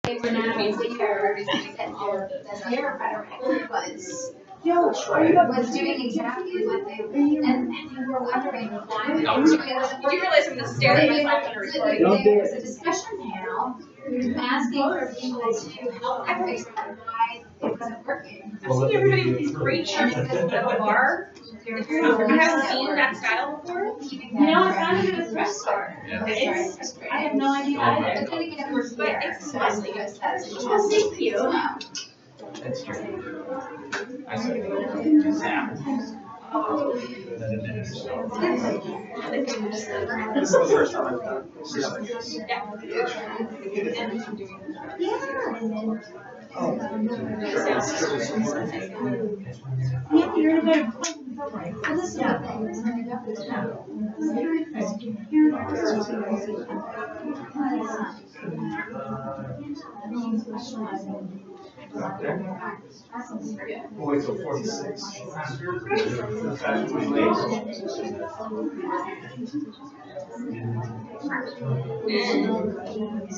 they were not aware that their rhetoric was doing exactly what they were, and they were wondering why they were doing it. Did you realize I'm going to stare at myself in a recording? There was a discussion panel asking for people to help them explain why it wasn't working. I've seen everybody with these great shirts at a bar. I haven't seen that style before. You know, it's not even a thrift store. I have no idea either. But then again, we're But here, it's so that's lovely. because that's Oh, thank you. That's true. I said, yeah. This is the first time I've done this. Yeah, you're in a better place. We'll wait till 46.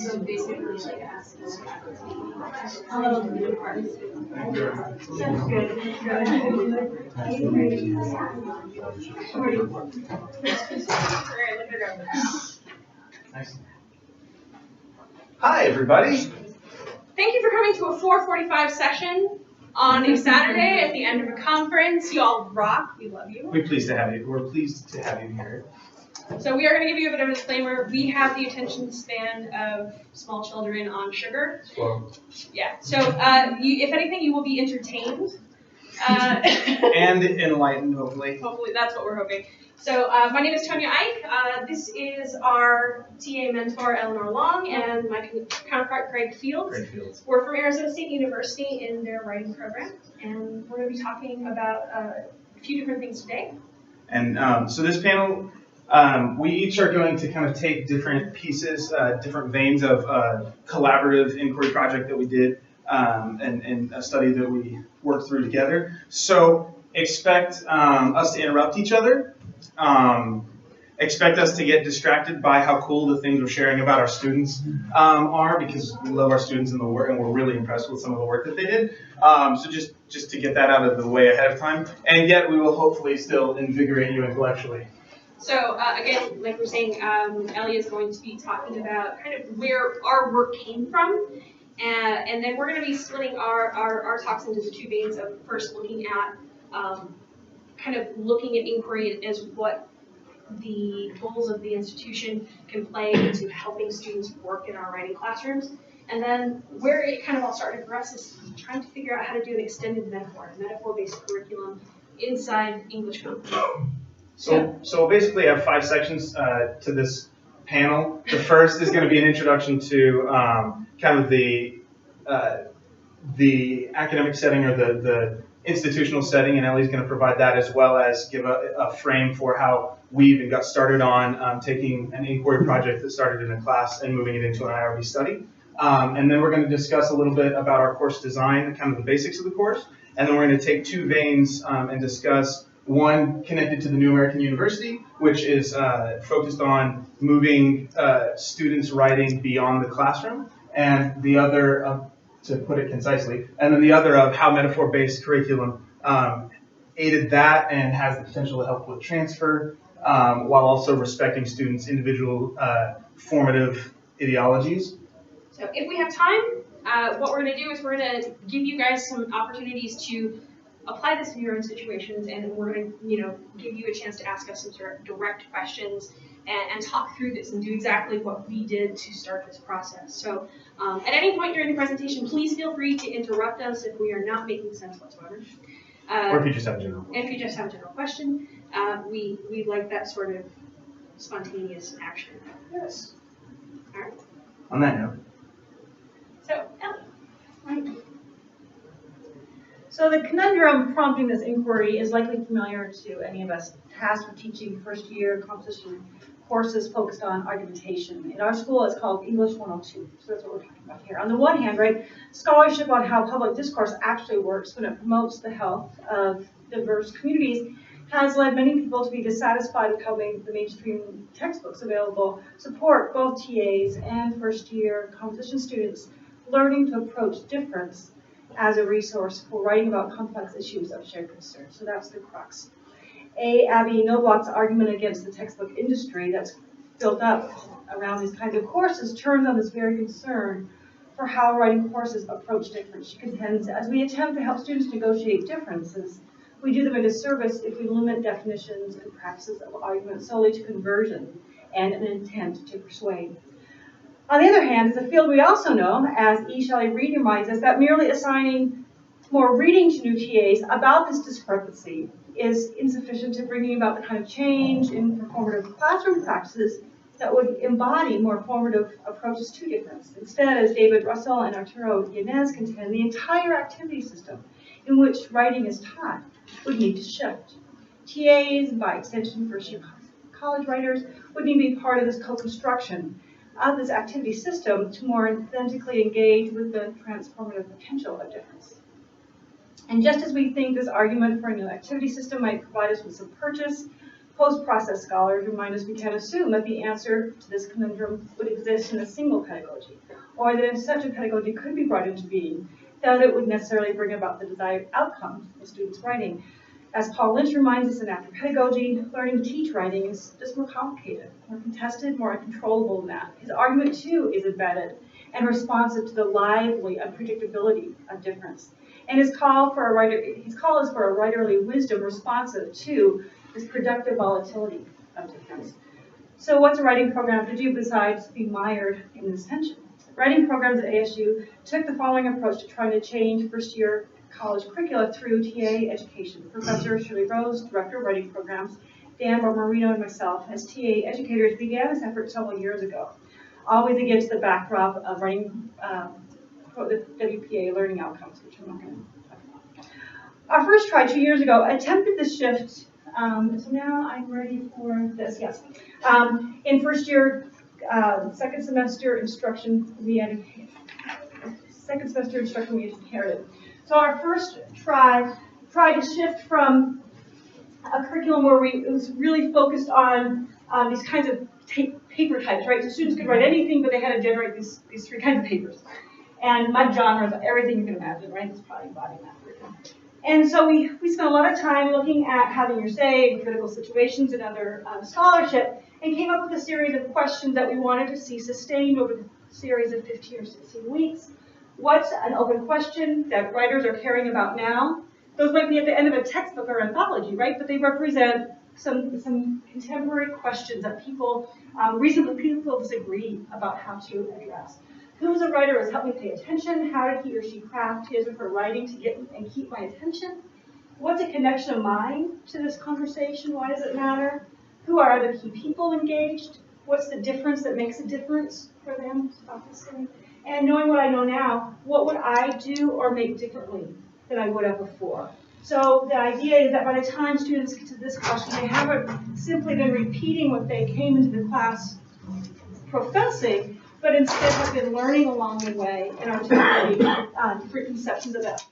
So basically, like, Hi, everybody. Thank you for coming to a 4:45 session on a Saturday at the end of a conference. You all rock. We love you. We're pleased to have you. We're pleased to have you here. So we are going to give you a bit of a disclaimer. We have the attention span of small children on sugar. Well, Yeah. So if anything, you will be entertained. and enlightened, hopefully. Hopefully, that's what we're hoping. So my name is Tonya Eick. This is our TA mentor, Elenore Long, and my counterpart, Gregg Fields. We're from Arizona State University in their writing program, and we're going to be talking about a few different things today. And so this panel, we each are going to kind of take different pieces, different veins of collaborative inquiry project that we did, and a study that we worked through together. So expect us to interrupt each other. Expect us to get distracted by how cool the things we're sharing about our students are, because we love our students and the work, and we're really impressed with some of the work that they did. So just to get that out of the way ahead of time, and yet we will hopefully still invigorate you intellectually. So again, like we're saying, Ellie is going to be talking about kind of where our work came from, and then we're going to be splitting our talks into the two veins of first looking at kind of looking at inquiry as what the goals of the institution can play into helping students work in our writing classrooms. And then where it kind of all started for us is trying to figure out how to do an extended metaphor-based curriculum inside English content. So we'll basically have 5 sections to this panel. The first is going to be an introduction to kind of the academic setting, or the institutional setting, and Ellie's going to provide that, as well as give a frame for how we even got started on taking an inquiry project that started in a class and moving it into an IRB study. And then we're going to discuss a little bit about our course design, kind of the basics of the course, and then we're going to take 2 veins and discuss one connected to the New American University, which is focused on moving students' writing beyond the classroom, and the other, to put it concisely, and then the other of how metaphor-based curriculum aided that and has the potential to help with transfer, while also respecting students' individual formative ideologies. So if we have time, what we're going to do is we're going to give you guys some opportunities to apply this to your own situations, and we're going to, give you a chance to ask us some sort of direct questions and talk through this and do exactly what we did to start this process. So at any point during the presentation, please feel free to interrupt us if we are not making sense whatsoever. Or if you just have a general. If you just have a general question, we like that sort of spontaneous action. Yes. All right. On that note. So, Ellie. So the conundrum prompting this inquiry is likely familiar to any of us tasked with teaching first-year composition courses focused on argumentation. In our school, it's called English 102, so that's what we're talking about here. On the one hand, right, scholarship on how public discourse actually works when it promotes the health of diverse communities has led many people to be dissatisfied with how the mainstream textbooks available support both TAs and first-year composition students learning to approach difference as a resource for writing about complex issues of shared concern. So that's the crux. Abby Knobloch's argument against the textbook industry that's built up around these kinds of courses turns on this very concern for how writing courses approach difference. She contends, as we attempt to help students negotiate differences, we do them a disservice if we limit definitions and practices of argument solely to conversion and an intent to persuade. On the other hand, it's a field we also know, as E. Shelley Reed reminds us, that merely assigning more reading to new TAs about this discrepancy is insufficient to bringing about the kind of change in performative classroom practices that would embody more formative approaches to difference. Instead, as David Russell and Arturo Yanez contend, the entire activity system in which writing is taught would need to shift. TAs, by extension first-year college writers, would need to be part of this co-construction of this activity system to more authentically engage with the transformative potential of difference. And just as we think this argument for a new activity system might provide us with some purchase, post-process scholars remind us we can't assume that the answer to this conundrum would exist in a single pedagogy, or that if such a pedagogy could be brought into being, that it would necessarily bring about the desired outcome of students' writing. As Paul Lynch reminds us in After Pedagogy, learning to teach writing is just more complicated, more contested, more uncontrollable than that. His argument, too, is embedded and responsive to the lively unpredictability of difference. And his call is for a writerly wisdom responsive to this productive volatility of difference. So what's a writing program to do besides be mired in this tension? Writing programs at ASU took the following approach to trying to change first-year college curricula through TA education. Professor Shirley Rose, Director of Writing Programs, Dan Marino, and myself, as TA educators, began this effort several years ago, always against the backdrop of writing the WPA learning outcomes, which I'm not going to talk about. Our first try 2 years ago attempted this shift. So now I'm ready for this, yes. In first year, second semester instruction we inherited. So our first try to shift from a curriculum where it was really focused on these kinds of paper types, right? So students could write anything, but they had to generate these three kinds of papers. And mud genres, everything you can imagine, right? It's probably embodying that curriculum. And so we spent a lot of time looking at having your say in critical situations and other scholarship, and came up with a series of questions that we wanted to see sustained over the series of 15 or 16 weeks. What's an open question that writers are caring about now? Those might be at the end of a textbook or anthology, right? But they represent some contemporary questions that reasonably people disagree about how to address. Who's a writer has helped me pay attention? How did he or she craft his or her writing to get and keep my attention? What's a connection of mine to this conversation? Why does it matter? Who are the key people engaged? What's the difference that makes a difference for them about this thing? And knowing what I know now, what would I do or make differently than I would have before? So the idea is that by the time students get to this question, they haven't simply been repeating what they came into the class professing, but instead have been learning along the way and articulating different conceptions of that.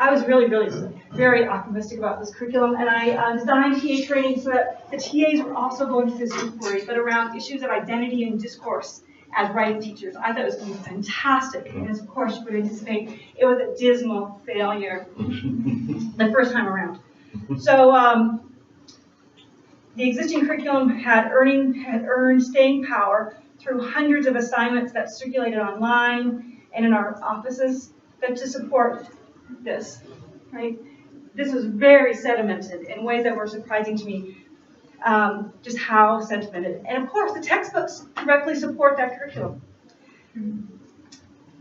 I was really very optimistic about this curriculum, and I designed TA training so that the TAs were also going through this inquiry, but around issues of identity and discourse as writing teachers. I thought it was going to be fantastic, and as of course you would anticipate, it was a dismal failure the first time around. So the existing curriculum had earned staying power through hundreds of assignments that circulated online and in our offices that to support this, right? This was very sedimented in ways that were surprising to me, just how sedimented. And of course, the textbooks directly support that curriculum.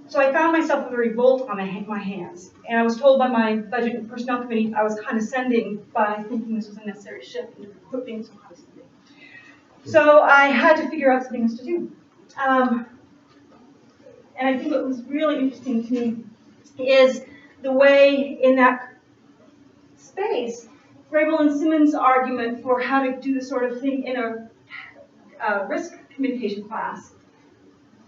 So I found myself with a revolt on my hands. And I was told by my budget and personnel committee I was condescending by thinking this was a necessary shift into equipping so condescending. So I had to figure out something else to do. And I think what was really interesting to me is the way in that space, Grable and Simmons' argument for how to do this sort of thing in a risk communication class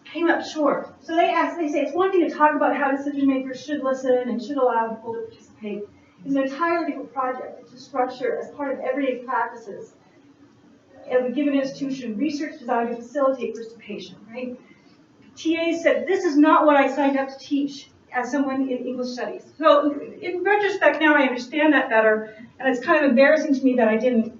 came up short. So they say it's one thing to talk about how decision makers should listen and should allow people to participate. It's an entirely different project to structure as part of everyday practices of a given institution, research designed to facilitate participation, right? TAs said, this is not what I signed up to teach as someone in English studies. So in retrospect now I understand that better, and it's kind of embarrassing to me that I didn't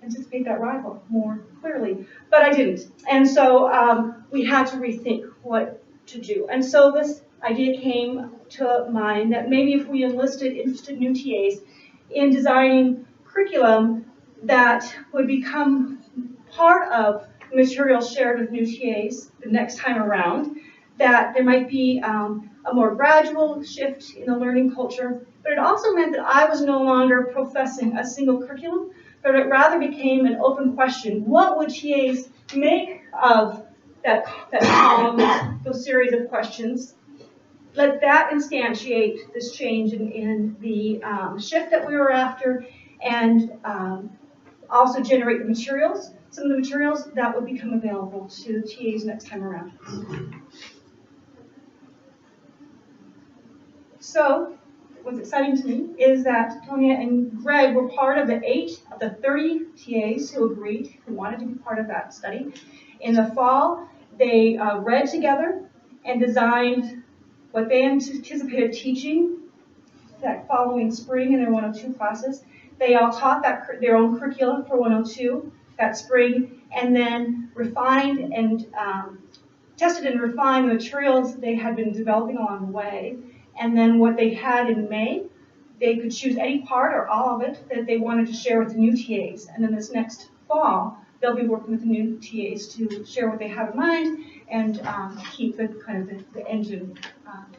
anticipate that rival more clearly, but I didn't. And so we had to rethink what to do. And so this idea came to mind that maybe if we enlisted interested new TAs in designing curriculum that would become part of the material shared with new TAs the next time around, that there might be a more gradual shift in the learning culture, but it also meant that I was no longer professing a single curriculum, but it rather became an open question. What would TAs make of that column, those series of questions? Let that instantiate this change in the shift that we were after, and also generate the materials, some of the materials that would become available to TAs next time around. So, what's exciting to me is that Tonya and Gregg were part of the 8 of the 30 TAs who agreed, who wanted to be part of that study. In the fall, they read together and designed what they anticipated teaching that following spring in their 102 classes. They all taught their own curriculum for 102 that spring, and then refined and tested and refined the materials they had been developing along the way. And then what they had in May, they could choose any part or all of it that they wanted to share with the new TAs. And then this next fall, they'll be working with the new TAs to share what they have in mind and keep the kind of the engine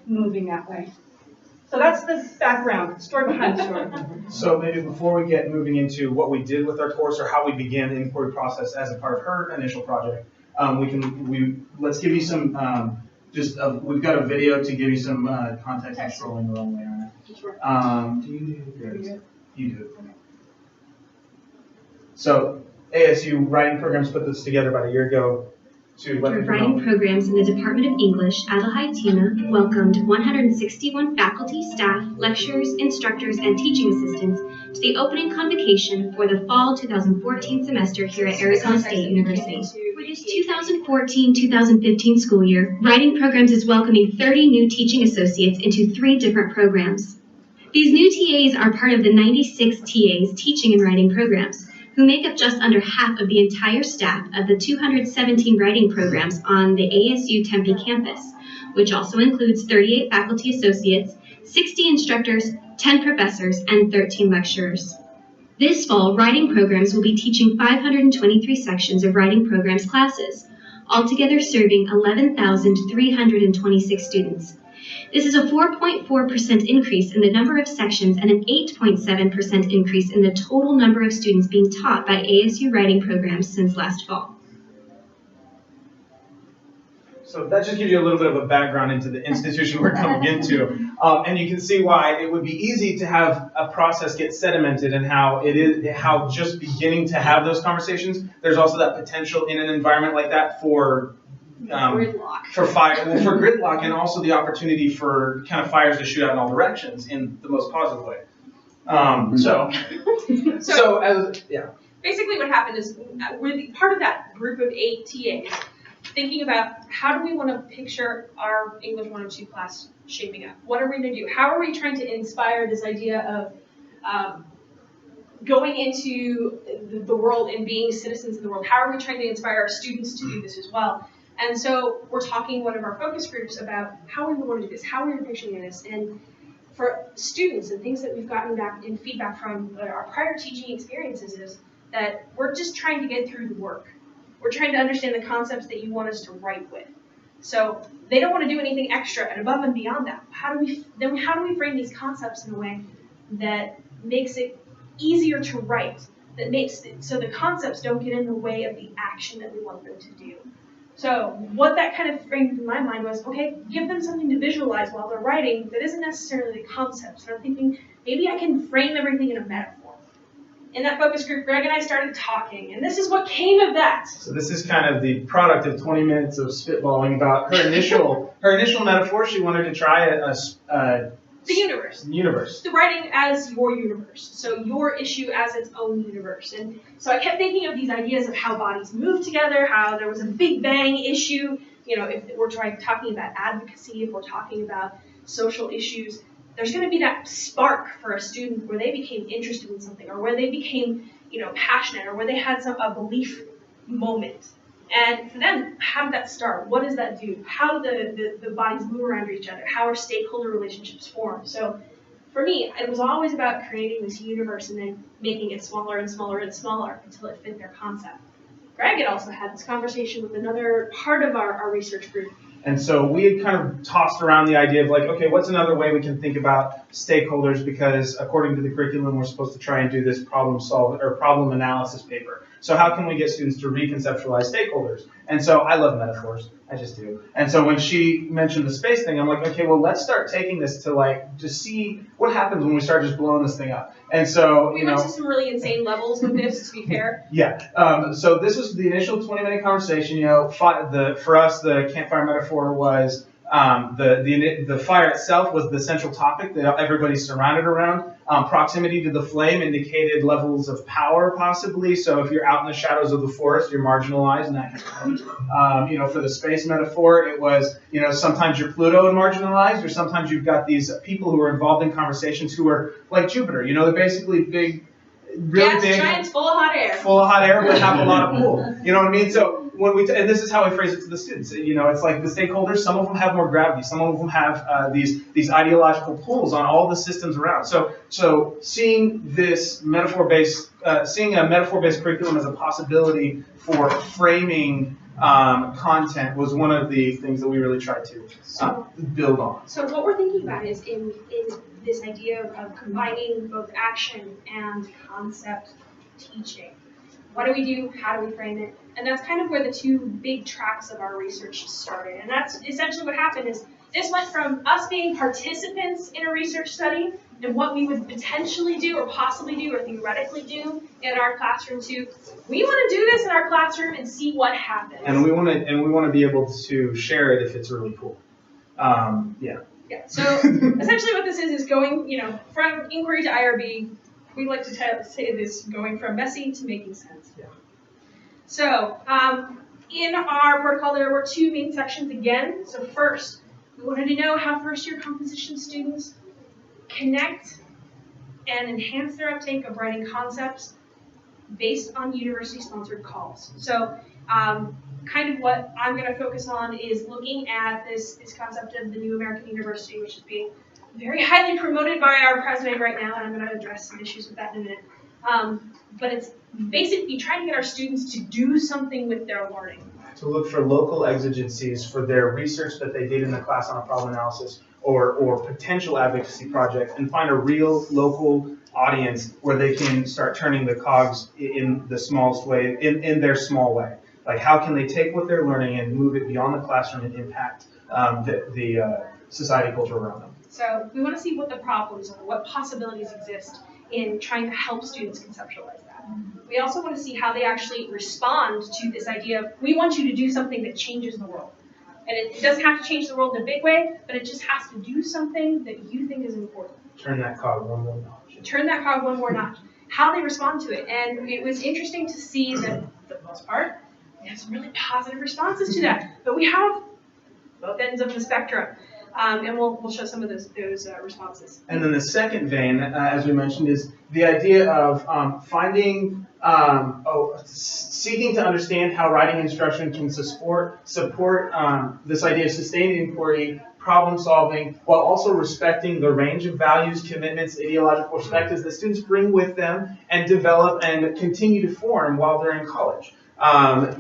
moving that way. So that's the background, story behind the story. So maybe before we get moving into what we did with our course or how we began the inquiry process as a part of her initial project, let's give you some we've got a video to give you some context. I'm scrolling the wrong way on it. Sure. Do you do it? Okay. So ASU writing programs put this together about a year ago to let people writing know. programs in the Department of English, Tina welcomed 161 faculty, staff, lecturers, instructors, and teaching assistants to the opening convocation for the fall 2014 semester here at Arizona State University. For this 2014-2015 school year, Writing Programs is welcoming 30 new teaching associates into 3 different programs. These new TAs are part of the 96 TAs teaching and writing programs, who make up just under half of the entire staff of the 217 writing programs on the ASU Tempe campus, which also includes 38 faculty associates, 60 instructors, 10 professors, and 13 lecturers. This fall, writing programs will be teaching 523 sections of writing programs classes, altogether serving 11,326 students. This is a 4.4% increase in the number of sections and an 8.7% increase in the total number of students being taught by ASU writing programs since last fall. So that just gives you a little bit of a background into the institution we're coming into. And you can see why it would be easy to have a process get sedimented and how just beginning to have those conversations, there's also that potential in an environment like that for gridlock. For gridlock, and also the opportunity for kind of fires to shoot out in all directions in the most positive way. Basically what happened is we're part of that group of 8 TAs thinking about how do we want to picture our English 102 class shaping up? What are we going to do? How are we trying to inspire this idea of going into the world and being citizens of the world? How are we trying to inspire our students to do this as well? And so we're talking one of our focus groups about how we want to do this, how we're picturing this, and for students and things that we've gotten back in feedback from our prior teaching experiences is that we're just trying to get through the work. We're trying to understand the concepts that you want us to write with. So they don't want to do anything extra and above and beyond that. How do we frame these concepts in a way that makes it easier to write, that makes it so the concepts don't get in the way of the action that we want them to do? So what that kind of framed in my mind was, okay, give them something to visualize while they're writing that isn't necessarily the concepts. And I'm thinking, maybe I can frame everything in a metaphor. In that focus group, Gregg and I started talking, and this is what came of that. So this is kind of the product of 20 minutes of spitballing about her initial metaphor. She wanted to try The universe. Universe. The writing as your universe. So your issue as its own universe. And so I kept thinking of these ideas of how bodies move together, how there was a Big Bang issue. You know, if we're talking about advocacy, if we're talking about social issues, there's going to be that spark for a student where they became interested in something, or where they became, passionate, or where they had a belief moment. And for them, how did that start? What does that do? How do the bodies move around each other? How are stakeholder relationships formed? So for me, it was always about creating this universe and then making it smaller and smaller and smaller until it fit their concept. Gregg had also had this conversation with another part of our research group. And so we had kind of tossed around the idea of like, okay, what's another way we can think about stakeholders? Because according to the curriculum, we're supposed to try and do this problem analysis paper. So how can we get students to reconceptualize stakeholders? And so I love metaphors, I just do. And so when she mentioned the space thing, I'm like, okay, well, let's start taking this to see what happens when we start just blowing this thing up. And so, we went to some really insane levels with this, to be fair. Yeah. So this was the initial 20-minute conversation. For us, the campfire metaphor was the fire itself was the central topic that everybody surrounded around. Proximity to the flame indicated levels of power, possibly. So if you're out in the shadows of the forest, you're marginalized, and that can change. For the space metaphor, it was, sometimes you're Pluto and marginalized, or sometimes you've got these people who are involved in conversations who are like Jupiter. They're basically big, really big, giants full of hot air, but have a lot of pull. You know what I mean? So when and this is how I phrase it to the students. It's like the stakeholders. Some of them have more gravity. Some of them have these ideological pulls on all the systems around. So seeing this metaphor-based, seeing a metaphor-based curriculum as a possibility for framing content was one of the things that we really tried to build on. So what we're thinking about is in this idea of combining both action and concept teaching. What do we do? How do we frame it? And that's kind of where the two big tracks of our research started. And that's essentially what happened is this went from us being participants in a research study and what we would potentially do or possibly do or theoretically do in our classroom to, we want to do this in our classroom and see what happens. And we want to be able to share it if it's really cool. Yeah, so essentially what this is going, from inquiry to IRB, we like to say this, going from messy to making sense. Yeah. So in our protocol, there were two main sections again. So first, we wanted to know how first-year composition students connect and enhance their uptake of writing concepts based on university-sponsored calls. So kind of what I'm going to focus on is looking at this concept of the new American university, which is being very highly promoted by our president right now, and I'm going to address some issues with that in a minute. But it's basically trying to get our students to do something with their learning. To look for local exigencies for their research that they did in the class on a problem analysis or potential advocacy project, and find a real local audience where they can start turning the cogs in the smallest way, in their small way. Like, how can they take what they're learning and move it beyond the classroom and impact the society culture around them? So we want to see what the problems are, what possibilities exist in trying to help students conceptualize that. We also want to see how they actually respond to this idea of, we want you to do something that changes the world. And it doesn't have to change the world in a big way, but it just has to do something that you think is important. Turn that cog one more notch. Turn that cog one more notch. How they respond to it. And it was interesting to see that, for the most part, we have some really positive responses to that. But we have both ends of the spectrum. And we'll show some of those responses. And then the second vein, as we mentioned, is the idea of seeking to understand how writing instruction can support this idea of sustained inquiry, problem solving, while also respecting the range of values, commitments, ideological perspectives that students bring with them and develop and continue to form while they're in college. That's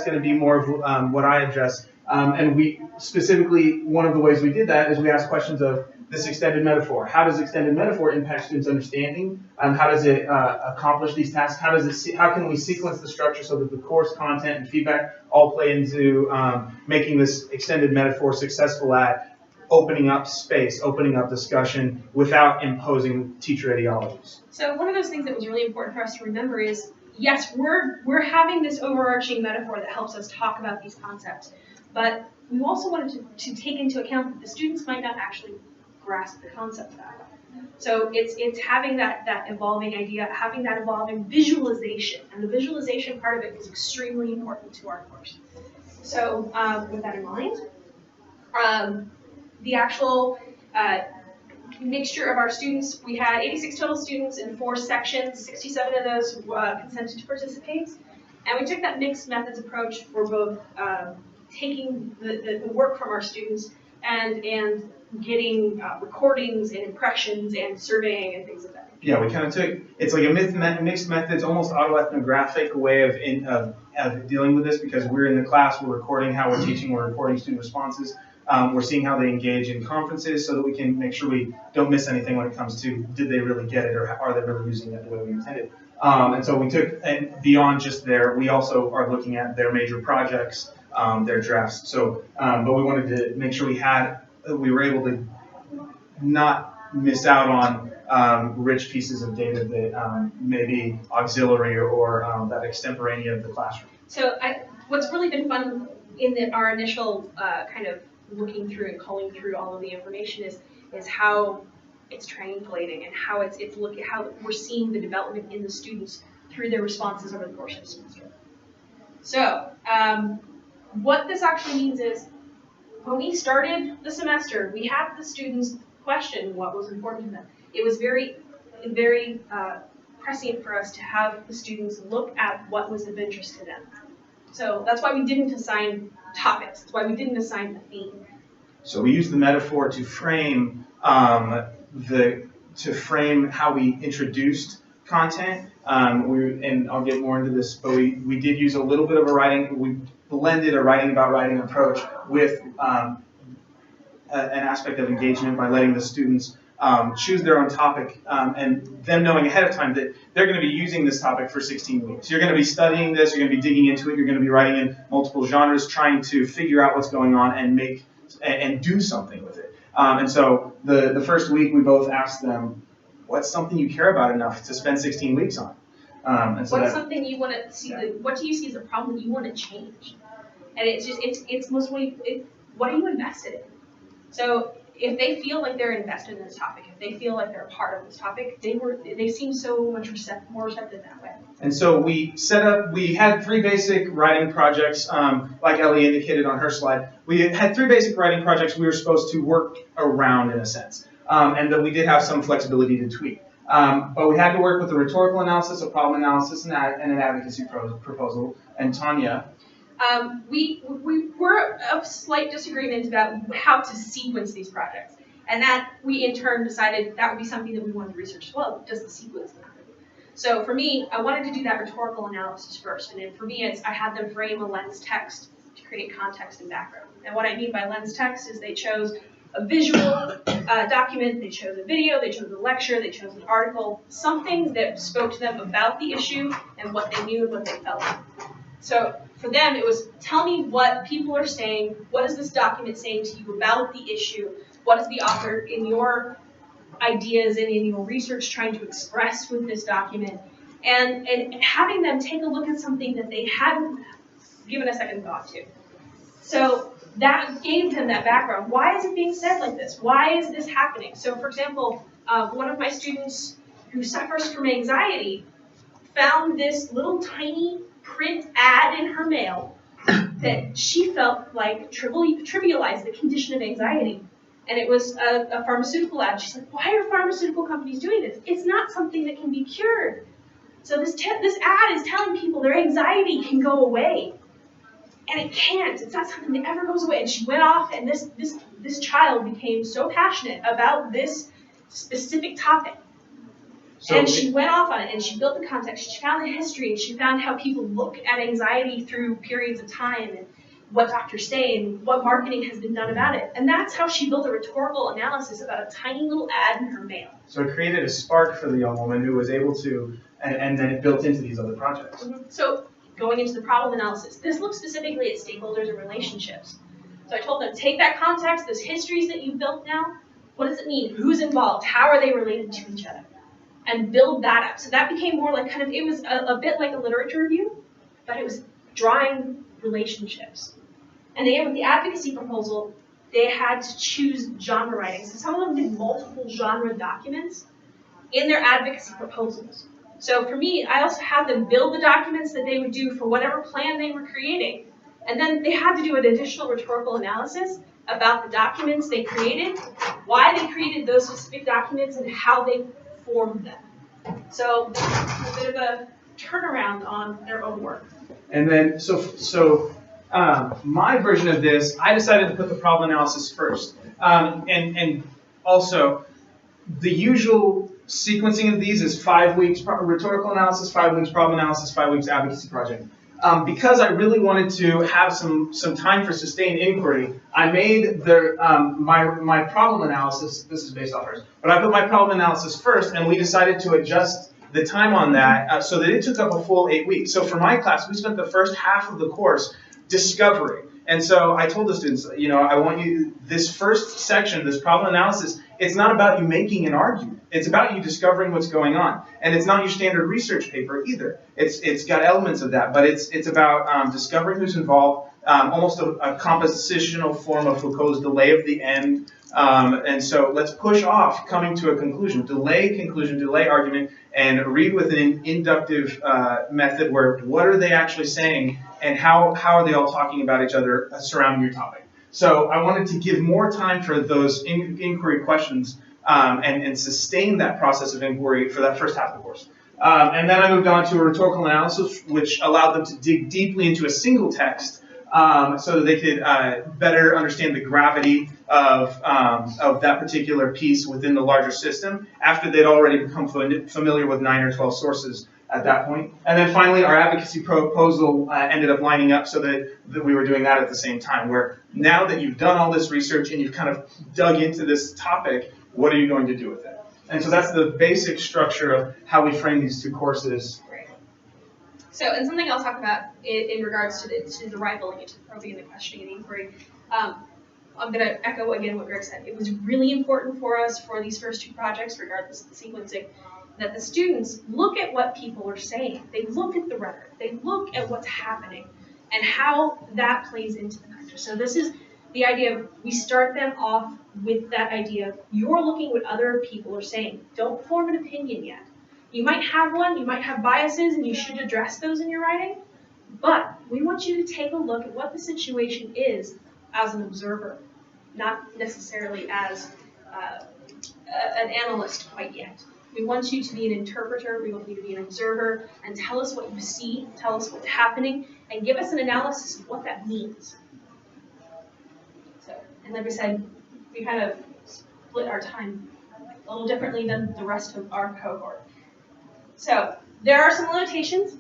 going to be more of what I address. And we specifically, one of the ways we did that is we asked questions of this extended metaphor. How does extended metaphor impact students' understanding? How does it accomplish these tasks? How can we sequence the structure so that the course content and feedback all play into making this extended metaphor successful at opening up space, opening up discussion without imposing teacher ideologies? So one of those things that was really important for us to remember is, yes, we're having this overarching metaphor that helps us talk about these concepts. But we also wanted to take into account that the students might not actually grasp the concept that way. So it's having that evolving idea, having that evolving visualization, and the visualization part of it is extremely important to our course. So with that in mind, the actual mixture of our students, we had 86 total students in 4 sections, 67 of those consented to participate. And we took that mixed methods approach for both taking the work from our students and getting recordings and impressions and surveying and things like that. Yeah, we kind of took, it's like a mixed methods, almost autoethnographic way of dealing with this, because we're in the class, we're recording how we're teaching, we're recording student responses. We're seeing how they engage in conferences so that we can make sure we don't miss anything when it comes to did they really get it or are they really using it the way we intended. And so we took, and beyond just we also are looking at their major projects, their drafts. So, but we wanted to make sure we were able to not miss out on rich pieces of data that may be auxiliary or that extemporaneous of the classroom. So what's really been fun in our initial kind of looking through and culling through all of the information is how it's triangulating and how how we're seeing the development in the students through their responses over the course of the semester. So what this actually means is when we started the semester, we had the students question what was important to them. It was very, very prescient for us to have the students look at what was of interest to them. So that's why we didn't assign topics. That's why we didn't assign a theme. So we used the metaphor to frame how we introduced content. And I'll get more into this, but we did use a little bit of we blended a writing about writing approach with an aspect of engagement by letting the students choose their own topic, and them knowing ahead of time that they're going to be using this topic for 16 weeks. You're going to be studying this, you're going to be digging into it, you're going to be writing in multiple genres, trying to figure out what's going on and do something with it. And so the first week we both asked them, what's something you care about enough to spend 16 weeks on? And so what's something you want to see, what do you see as a problem you want to change? And it's mostly, what are you invested in? So if they feel like they're invested in this topic, if they feel like they're a part of this topic, they seem so much more receptive that way. And so we had 3 basic writing projects, like Ellie indicated on her slide. We had 3 basic writing projects we were supposed to work around in a sense, and that we did have some flexibility to tweak. But we had to work with a rhetorical analysis, a problem analysis, and an advocacy proposal. And Tonya? We were of slight disagreement about how to sequence these projects. And that we in turn decided that would be something that we wanted to research as well. Does the sequence matter? So for me, I wanted to do that rhetorical analysis first. And then for me, I had them frame a lens text to create context and background. And what I mean by lens text is they chose a visual document, they chose a video, they chose a lecture, they chose an article, something that spoke to them about the issue and what they knew and what they felt. So for them, it was, tell me what people are saying, what is this document saying to you about the issue, what is the author in your ideas and in your research trying to express with this document, and having them take a look at something that they hadn't given a second thought to. So that gave them that background. Why is it being said like this? Why is this happening? So for example, one of my students who suffers from anxiety found this little tiny print ad in her mail that she felt like trivialized the condition of anxiety. And it was a pharmaceutical ad. She's like, why are pharmaceutical companies doing this? It's not something that can be cured. So this ad is telling people their anxiety can go away. And it can't. It's not something that ever goes away. And she went off, and this child became so passionate about this specific topic. And she went off on it, and she built the context. She found the history, and she found how people look at anxiety through periods of time, and what doctors say, and what marketing has been done about it. And that's how she built a rhetorical analysis about a tiny little ad in her mail. So it created a spark for the young woman who was able to, and then it built into these other projects. Mm-hmm. So going into the problem analysis, this looks specifically at stakeholders and relationships. So I told them, take that context, those histories that you've built now, what does it mean? Who's involved? How are they related to each other? And build that up. So that became more like kind of, it was a bit like a literature review, but it was drawing relationships. And then with the advocacy proposal, they had to choose genre writing. So some of them did multiple genre documents in their advocacy proposals. So for me, I also had them build the documents that they would do for whatever plan they were creating. And then they had to do an additional rhetorical analysis about the documents they created, why they created those specific documents, and how they formed them. So a bit of a turnaround on their own work. And then, my version of this, I decided to put the problem analysis first. And also, the usual sequencing of these is 5 weeks rhetorical analysis, 5 weeks problem analysis, 5 weeks advocacy project. Because I really wanted to have some time for sustained inquiry, I made my problem analysis, this is based off hers, but I put my problem analysis first, and we decided to adjust the time on that so that it took up a full 8 weeks. So for my class, we spent the first half of the course discovering. And so I told the students, I want you, this first section, this problem analysis, it's not about you making an argument. It's about you discovering what's going on. And it's not your standard research paper either. It's got elements of that, but it's about discovering who's involved, almost a compositional form of Foucault's delay of the end. And so let's push off coming to a conclusion, delay argument, and read with an inductive method where what are they actually saying and how are they all talking about each other surrounding your topic. So I wanted to give more time for those inquiry questions and sustain that process of inquiry for that first half of the course. And then I moved on to a rhetorical analysis, which allowed them to dig deeply into a single text so that they could better understand the gravity of that particular piece within the larger system after they'd already become familiar with 9 or 12 sources at that point. And then finally, our advocacy proposal ended up lining up so that we were doing that at the same time, where now that you've done all this research and you've kind of dug into this topic, what are you going to do with it? And so that's the basic structure of how we frame these two courses. Right. So, and something I'll talk about in regards to the rivaling, to the probing and the questioning and inquiry, I'm going to echo again what Gregg said. It was really important for us for these first two projects, regardless of the sequencing, that the students look at what people are saying. They look at the rhetoric. They look at what's happening and how that plays into the culture. So this is the idea of, we start them off with that idea of, you're looking at what other people are saying. Don't form an opinion yet. You might have one, you might have biases, and you should address those in your writing, but we want you to take a look at what the situation is as an observer, not necessarily as an analyst quite yet. We want you to be an interpreter, we want you to be an observer, and tell us what you see, tell us what's happening, and give us an analysis of what that means. So, and like we said, we kind of split our time a little differently than the rest of our cohort. So, there are some limitations.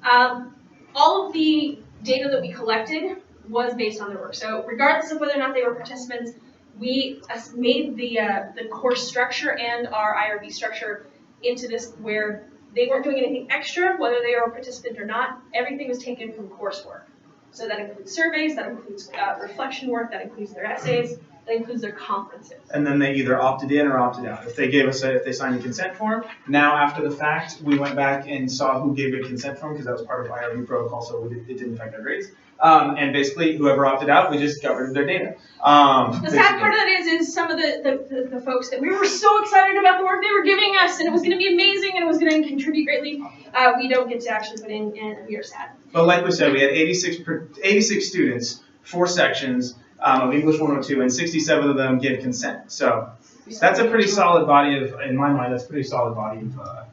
All of the data that we collected was based on their work. So, regardless of whether or not they were participants, we made the course structure and our IRB structure into this where they weren't doing anything extra, whether they were a participant or not. Everything was taken from coursework. So that includes surveys, that includes reflection work, that includes their essays, that includes their conferences. And then they either opted in or opted out. If they signed a consent form, now after the fact, we went back and saw who gave a consent form because that was part of IRB protocol, so it didn't affect our grades. And basically, whoever opted out, we just governed their data. The sad part of that is some of the folks that we were so excited about the work they were giving us, and it was going to be amazing, and it was going to contribute greatly. We don't get to actually put in, and we are sad. But like we said, we had 86 students, 4 sections of English 102, and 67 of them gave consent. So that's a pretty solid body of, in my mind, that's a pretty solid body of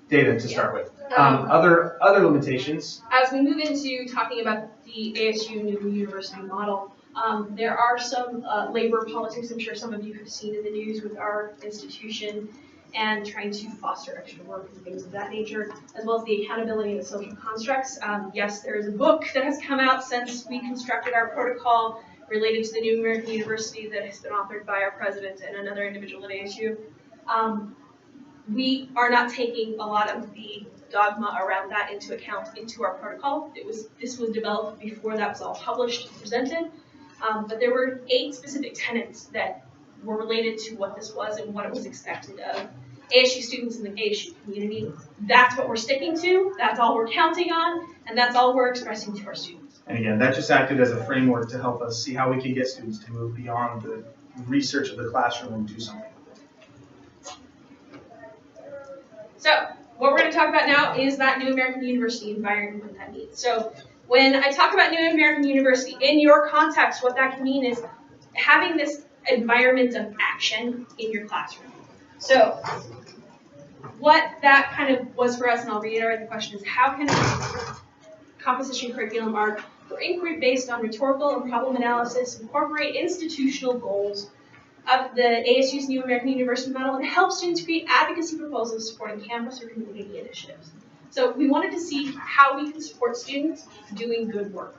data to start with. Other limitations. As we move into talking about the ASU new university model, there are some labor politics I'm sure some of you have seen in the news with our institution and trying to foster extra work and things of that nature, as well as the accountability and the social constructs. Yes, there is a book that has come out since we constructed our protocol related to the new American University that has been authored by our president and another individual at ASU. We are not taking a lot of the dogma around that into account into our protocol. This was developed before that was all published and presented, but there were 8 specific tenets that were related to what this was and what it was expected of ASU students in the ASU community. That's what we're sticking to, that's all we're counting on, and that's all we're expressing to our students. And again, that just acted as a framework to help us see how we can get students to move beyond the research of the classroom and do something with it. So what we're going to talk about now is that New American University environment, what that means. So when I talk about New American University, in your context, what that can mean is having this environment of action in your classroom. So what that kind of was for us, and I'll reiterate the question, is how can composition curriculum art for inquiry based on rhetorical and problem analysis incorporate institutional goals of the ASU's New American University model and help students create advocacy proposals supporting campus or community initiatives. So we wanted to see how we can support students doing good work.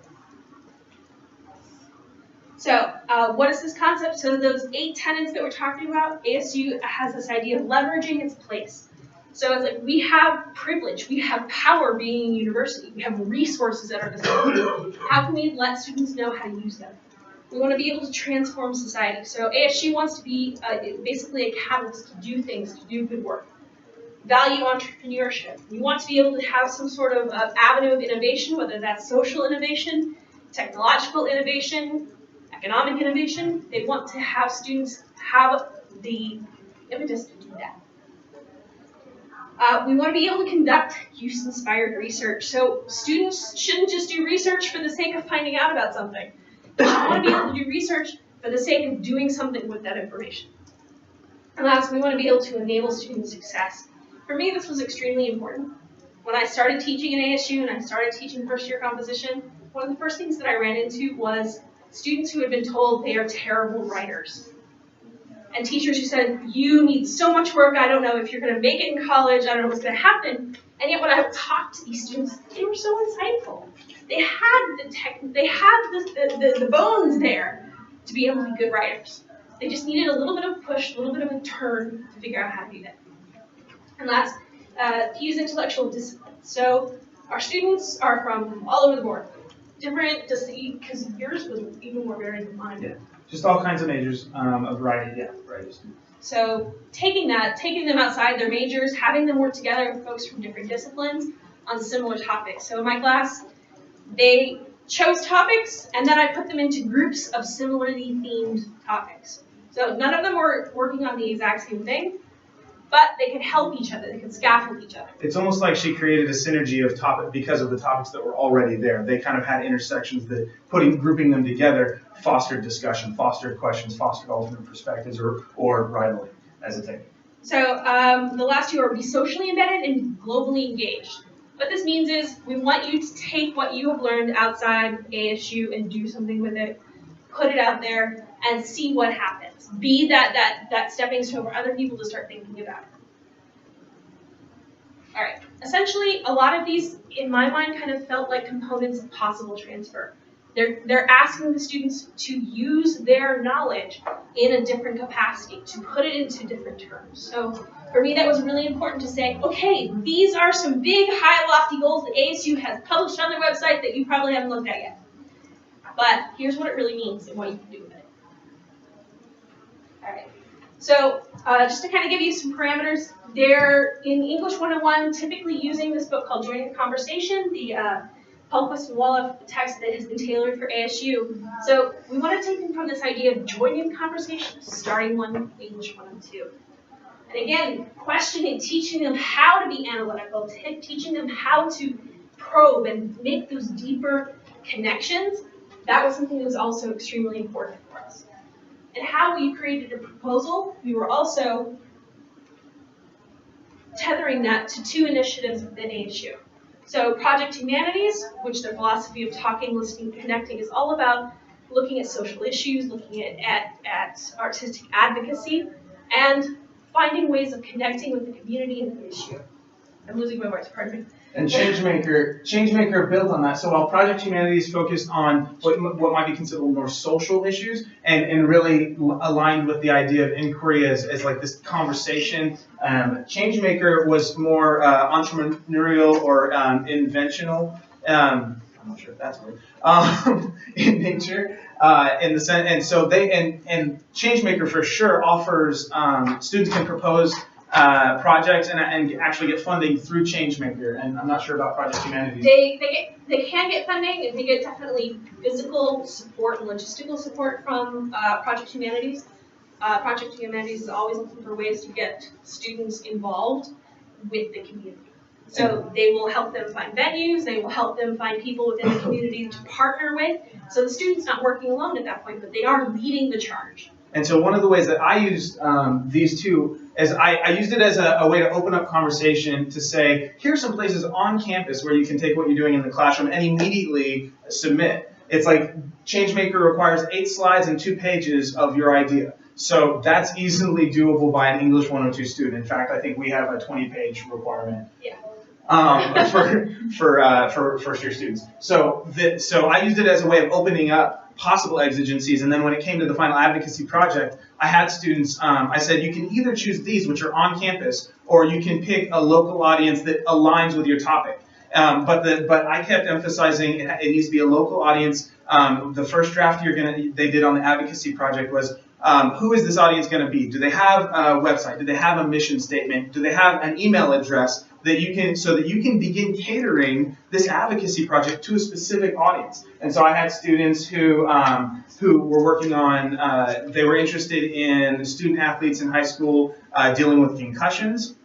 So what is this concept? So those 8 tenets that we're talking about, ASU has this idea of leveraging its place. So it's like we have privilege, we have power being a university, we have resources at our disposal. How can we let students know how to use them? We want to be able to transform society. So ASU wants to be basically a catalyst to do things, to do good work. Value entrepreneurship. We want to be able to have some sort of avenue of innovation, whether that's social innovation, technological innovation, economic innovation. They want to have students have the impetus to do that. We want to be able to conduct use-inspired research. So students shouldn't just do research for the sake of finding out about something. They want to be able to do research for the sake of doing something with that information. And last, we want to be able to enable student success. For me, this was extremely important. When I started teaching in ASU and I started teaching first-year composition, one of the first things that I ran into was students who had been told they are terrible writers. And teachers who said, you need so much work, I don't know if you're going to make it in college, I don't know what's going to happen. And yet when I would talk to these students, they were so insightful. They had the bones there to be able to be good writers. They just needed a little bit of push, a little bit of a turn to figure out how to do that. And last, to use intellectual discipline. So our students are from all over the board. Different, just because yours was even more varied than mine. Yeah, just all kinds of majors, a variety of students. So taking them outside their majors, having them work together with folks from different disciplines on similar topics. So in my class, they chose topics, and then I put them into groups of similarly themed topics. So none of them were working on the exact same thing, but they could help each other, they could scaffold each other. It's almost like she created a synergy of topic because of the topics that were already there. They kind of had intersections that grouping them together fostered discussion, fostered questions, fostered alternate perspectives, or rivaling as a technique. So the last two are be socially embedded and globally engaged. What this means is we want you to take what you have learned outside ASU and do something with it, put it out there, and see what happens. Be that stepping stone for other people to start thinking about it. All right. Essentially, a lot of these, in my mind, kind of felt like components of possible transfer. They're asking the students to use their knowledge in a different capacity, to put it into different terms. So for me, that was really important to say, okay, these are some big, high, lofty goals that ASU has published on their website that you probably haven't looked at yet. But here's what it really means and what you can do with it. All right. So just to kind of give you some parameters, they're in English 101 typically using this book called Joining the Conversation, the Palmquist and Wolof text that has been tailored for ASU. So we want to take them from this idea of joining the conversation, starting one English 102. And again, questioning, teaching them how to be analytical, teaching them how to probe and make those deeper connections. That was something that was also extremely important for us. And how we created a proposal, we were also tethering that to 2 initiatives within ASU. So Project Humanities, which their philosophy of talking, listening, connecting is all about looking at social issues, looking at artistic advocacy, and finding ways of connecting with the community and the issue. I'm losing my words, pardon me. And Changemaker built on that. So while Project Humanities focused on what might be considered more social issues and really aligned with the idea of inquiry as like this conversation, Changemaker was more entrepreneurial or inventional. I'm not sure if that's a word, in nature, in the sense, and so and Changemaker for sure offers students can propose projects and actually get funding through Changemaker. And I'm not sure about Project Humanities. They can get funding, and they get definitely physical support and logistical support from Project Humanities. Project Humanities is always looking for ways to get students involved with the community. So they will help them find venues, they will help them find people within the community to partner with. So the student's not working alone at that point, but they are leading the charge. And so one of the ways that I used these two is I used it as a way to open up conversation to say, here's some places on campus where you can take what you're doing in the classroom and immediately submit. It's like Changemaker requires 8 slides and 2 pages of your idea. So that's easily doable by an English 102 student. In fact, I think we have a 20-page requirement. Yeah. For first-year students. So I used it as a way of opening up possible exigencies, and then when it came to the final advocacy project, I had students, I said, you can either choose these, which are on campus, or you can pick a local audience that aligns with your topic. But I kept emphasizing it needs to be a local audience. The first draft they did on the advocacy project was, who is this audience going to be? Do they have a website? Do they have a mission statement? Do they have an email address that you can begin catering this advocacy project to a specific audience? And so I had students who were working on, they were interested in student athletes in high school dealing with concussions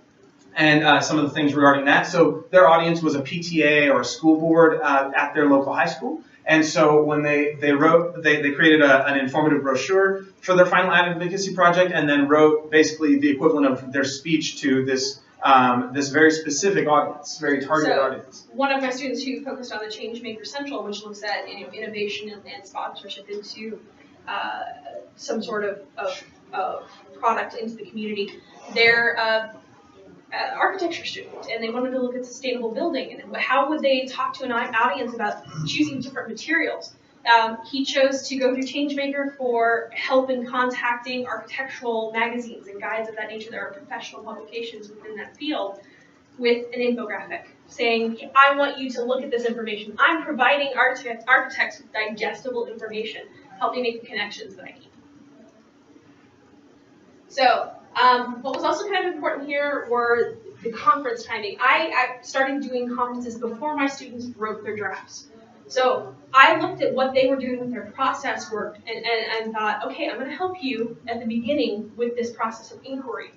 and some of the things regarding that. So their audience was a PTA or a school board at their local high school. And so when they created an informative brochure for their final advocacy project, and then wrote basically the equivalent of their speech to this very specific audience, very targeted audience. One of my students who focused on the Changemaker Central, which looks at innovation and sponsorship into some sort of product into the community, they're architecture student, and they wanted to look at sustainable building and how would they talk to an audience about choosing different materials. He chose to go through Changemaker for help in contacting architectural magazines and guides of that nature. There are professional publications within that field with an infographic saying, I want you to look at this information. I'm providing architects with digestible information. Help me make the connections that I need. So what was also kind of important here were the conference timing. I started doing conferences before my students wrote their drafts. So I looked at what they were doing with their process work and thought, okay, I'm going to help you at the beginning with this process of inquiry.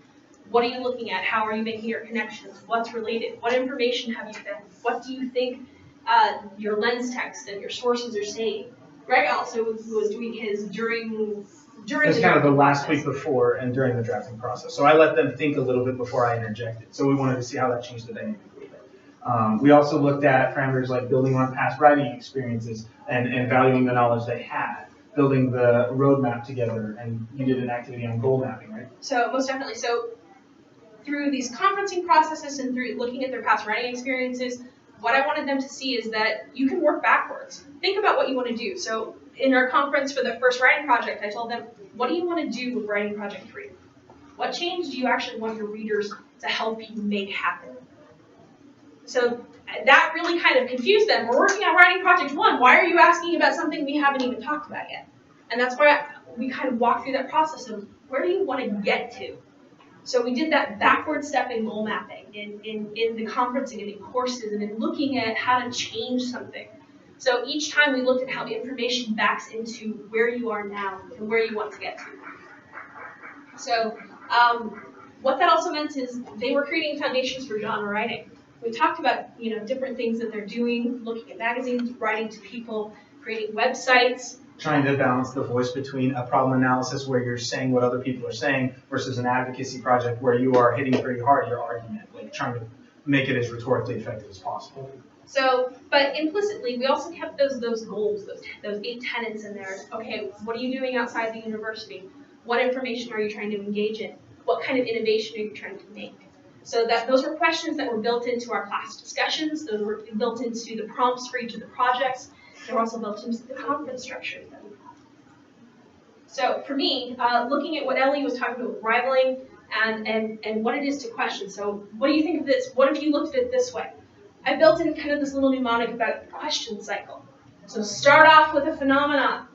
What are you looking at? How are you making your connections? What's related? What information have you found? What do you think your lens text and your sources are saying? Gregg also was doing his during It's kind of the last week before and during the drafting process. So I let them think a little bit before I interjected. So we wanted to see how that changed the dynamic a little bit. We also looked at parameters like building on past writing experiences and valuing the knowledge they had, building the roadmap together, and you did an activity on goal mapping, right? So most definitely. So through these conferencing processes and through looking at their past writing experiences, what I wanted them to see is that you can work backwards. Think about what you want to do. So in our conference for the first writing project, I told them, what do you want to do with writing project 3? What change do you actually want your readers to help you make happen? So that really kind of confused them. We're working on writing project 1. Why are you asking about something we haven't even talked about yet? And that's why we kind of walked through that process of where do you want to get to? So we did that backward step in goal mapping, in the conferencing and in courses, and in looking at how to change something. So each time we looked at how the information backs into where you are now and where you want to get to. So what that also meant is they were creating foundations for genre writing. We talked about different things that they're doing, looking at magazines, writing to people, creating websites. Trying to balance the voice between a problem analysis where you're saying what other people are saying versus an advocacy project where you are hitting pretty hard your argument, like trying to make it as rhetorically effective as possible. So, but implicitly, we also kept those goals, those 8 tenets in there. Okay, what are you doing outside the university? What information are you trying to engage in? What kind of innovation are you trying to make? So that those were questions that were built into our class discussions. Those were built into the prompts for each of the projects. They were also built into the conference structures that we have. So for me, looking at what Ellie was talking about, rivaling and what it is to question. So what do you think of this? What if you looked at it this way? I built in kind of this little mnemonic about the question cycle. So start off with a phenomenon.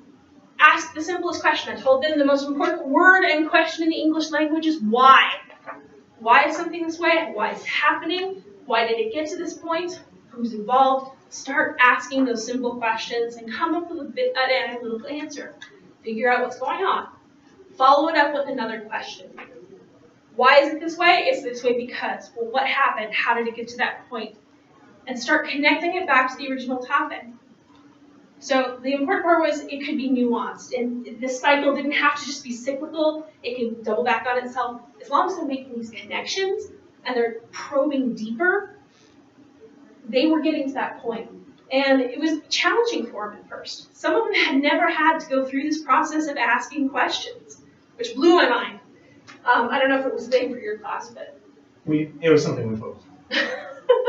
Ask the simplest question. I told them the most important word and question in the English language is why. Why is something this way? Why is it happening? Why did it get to this point? Who's involved? Start asking those simple questions and come up with an analytical answer. Figure out what's going on. Follow it up with another question. Why is it this way? It's this way because. Well, what happened? How did it get to that point? And start connecting it back to the original topic. So the important part was it could be nuanced, and this cycle didn't have to just be cyclical. It could double back on itself. As long as they're making these connections and they're probing deeper, they were getting to that point. And it was challenging for them at first. Some of them had never had to go through this process of asking questions, which blew my mind. I don't know if it was the same for your class, but It was something we focused on.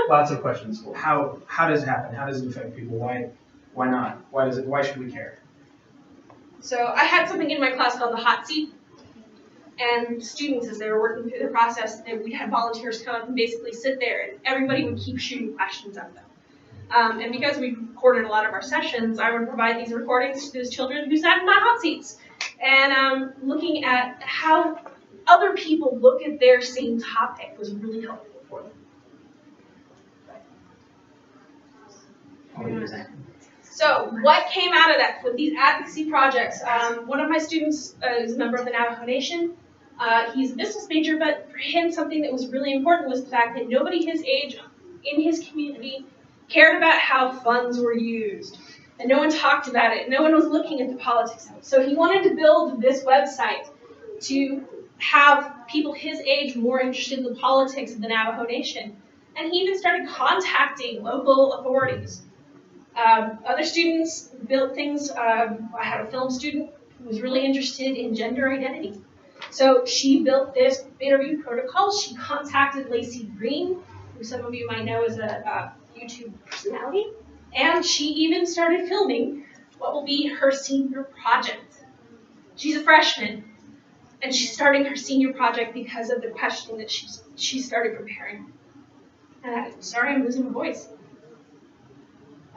Lots of questions. How does it happen? How does it affect people? Why not? Why should we care? So I had something in my class called the hot seat, and students, as they were working through the process, we'd have volunteers come up and basically sit there, and everybody would keep shooting questions at them. And because we recorded a lot of our sessions, I would provide these recordings to those children who sat in my hot seats, and looking at how other people look at their same topic was really helpful for them. So what came out of that with these advocacy projects? One of my students is a member of the Navajo Nation. He's a business major, but for him, something that was really important was the fact that nobody his age in his community cared about how funds were used. And no one talked about it. No one was looking at the politics of it. So he wanted to build this website to have people his age more interested in the politics of the Navajo Nation. And he even started contacting local authorities. Other students built things. I had a film student who was really interested in gender identity. So she built this interview protocol. She contacted Lacey Green, who some of you might know as a YouTube personality. And she even started filming what will be her senior project. She's a freshman, and she's starting her senior project because of the questioning that she started preparing. Sorry, I'm losing my voice.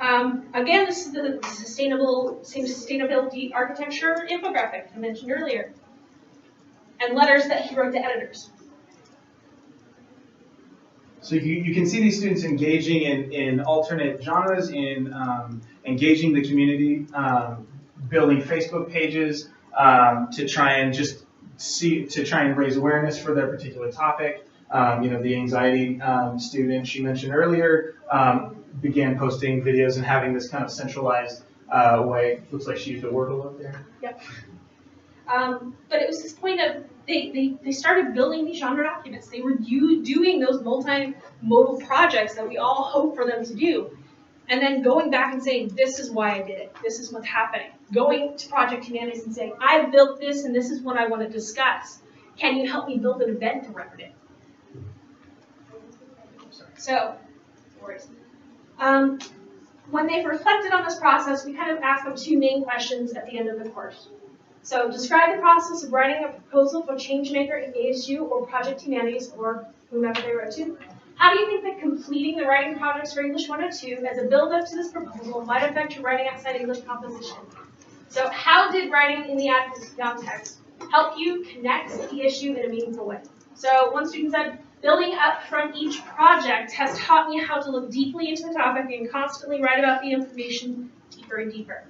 Again, this is the sustainability architecture infographic I mentioned earlier, and letters that he wrote to editors. So you can see these students engaging in alternate genres, in engaging the community, building Facebook pages to try and raise awareness for their particular topic. The anxiety student she mentioned earlier began posting videos and having this kind of centralized way. Looks like she used a Wordle up there. Yep. But it was this point of they started building these genre documents. They were doing those multimodal projects that we all hope for them to do. And then going back and saying, this is why I did it. This is what's happening. Going to Project Humanities and saying, I built this and this is what I want to discuss. Can you help me build an event around it? So, when they've reflected on this process, we kind of ask them two main questions at the end of the course. So, describe the process of writing a proposal for Changemaker engaged you or Project Humanities or whomever they wrote to. How do you think that completing the writing projects for English 102 as a build-up to this proposal might affect your writing outside English composition? So, how did writing in the advocacy context help you connect the issue in a meaningful way? So, one student said, building up from each project has taught me how to look deeply into the topic and constantly write about the information deeper and deeper.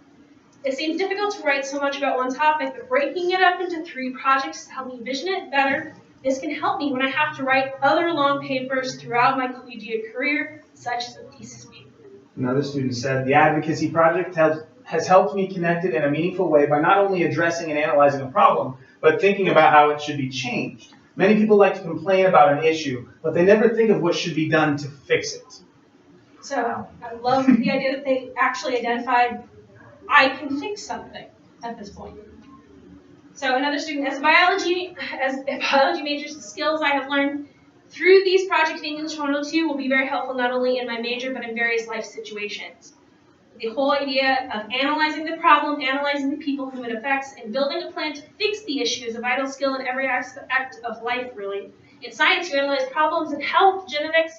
It seems difficult to write so much about one topic, but breaking it up into 3 projects to help me vision it better. This can help me when I have to write other long papers throughout my collegiate career, such as a thesis paper. Another student said, the advocacy project has helped me connect it in a meaningful way by not only addressing and analyzing a problem, but thinking about how it should be changed. Many people like to complain about an issue, but they never think of what should be done to fix it. So I love the idea that they actually identified, I can fix something at this point. So another student, as a biology major, the skills I have learned through these projects in English 102 will be very helpful not only in my major, but in various life situations. The whole idea of analyzing the problem, analyzing the people whom it affects, and building a plan to fix the issue is a vital skill in every aspect of life, really. In science, you analyze problems in health, genetics,